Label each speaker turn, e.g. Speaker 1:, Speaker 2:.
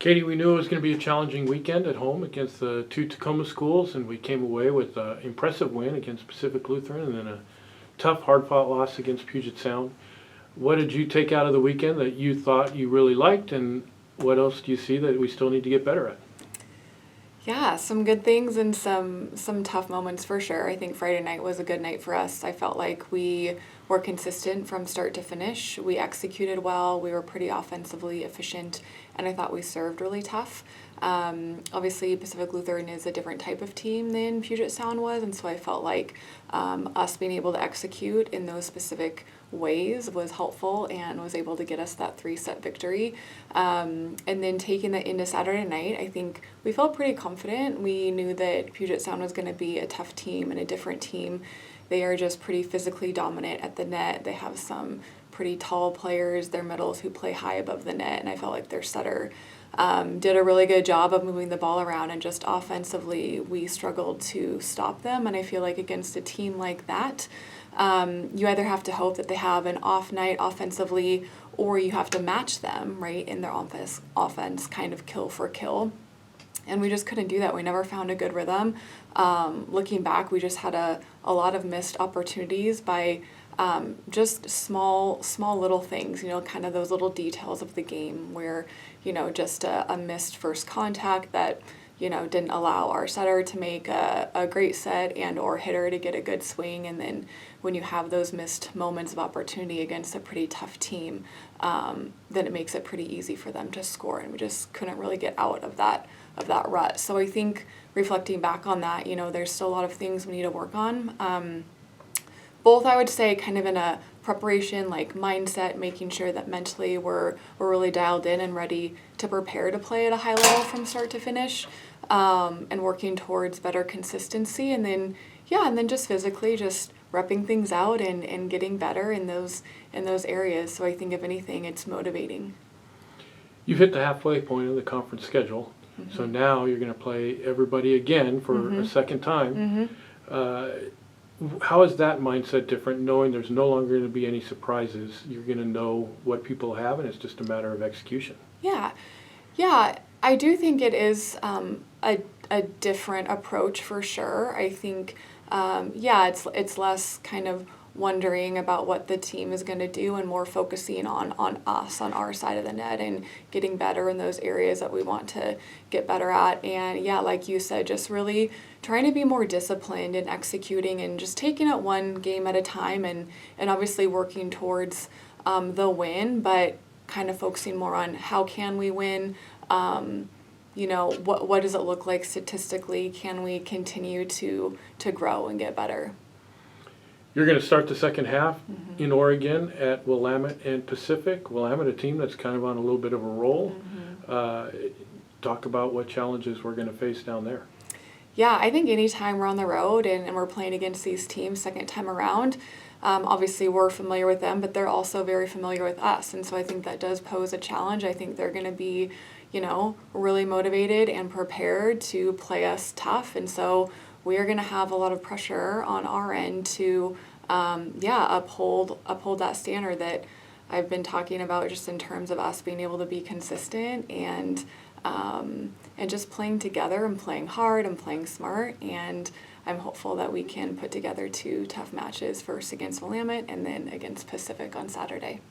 Speaker 1: Katie, we knew it was going to be a challenging weekend at home against the two Tacoma schools, and we came away with an impressive win against Pacific Lutheran and then a tough, hard-fought loss against Puget Sound. What did you take out of the weekend that you thought you really liked, and what else do you see that we still need to get better at?
Speaker 2: Yeah, some good things and some tough moments for sure. I think Friday night was a good night for us. I felt like we were consistent from start to finish. We executed well. We were pretty offensively efficient, and I thought we served really tough. Obviously, Pacific Lutheran is a different type of team than Puget Sound was, and so I felt like us being able to execute in those specific ways was helpful and was able to get us that 3-set victory. And then taking that into Saturday night, I think we felt pretty confident. We knew that Puget Sound was going to be a tough team and a different team. They are just pretty physically dominant at the net. They have some pretty tall players, their middles who play high above the net, and I felt like their setter did a really good job of moving the ball around, and just offensively we struggled to stop them. And I feel like against a team like that, you either have to hope that they have an off night offensively, or you have to match them, right, in their offense kind of kill for kill. And we just couldn't do that. We never found a good rhythm. Looking back, we just had a lot of missed opportunities by just small little things, kind of those little details of the game where, just a missed first contact that, didn't allow our setter to make a great set and or hitter to get a good swing. And then when you have those missed moments of opportunity against a pretty tough team, then it makes it pretty easy for them to score. And we just couldn't really get out of that rut. So I think reflecting back on that, there's still a lot of things we need to work on. Both, I would say, kind of in a preparation, like mindset, making sure that mentally we're really dialed in and ready to prepare to play at a high level from start to finish, and working towards better consistency. And then just physically just repping things out and getting better in those areas. So I think if anything, it's motivating.
Speaker 1: You've hit the halfway point of the conference schedule, so now you're going to play everybody again for a second time. How is that mindset different, knowing there's no longer going to be any surprises? You're going to know what people have, and it's just a matter of execution.
Speaker 2: Yeah, I do think it is a different approach for sure. I think, it's less kind of wondering about what the team is going to do and more focusing on us, on our side of the net, and getting better in those areas that we want to get better at. And like you said, just really trying to be more disciplined and executing and just taking it one game at a time, and obviously working towards the win, but kind of focusing more on how can we win. What does it look like statistically? Can we continue to grow and get better?
Speaker 1: You're going to start the second half in Oregon at Willamette and Pacific. Willamette, a team that's kind of on a little bit of a roll. Talk about what challenges we're going to face down there.
Speaker 2: Yeah, I think anytime we're on the road and we're playing against these teams second time around, obviously we're familiar with them, but they're also very familiar with us. And so I think that does pose a challenge. I think they're going to be, really motivated and prepared to play us tough. And so we are going to have a lot of pressure on our end to, uphold that standard that I've been talking about, just in terms of us being able to be consistent and just playing together and playing hard and playing smart. And I'm hopeful that we can put together 2 tough matches, first against Willamette and then against Pacific on Saturday.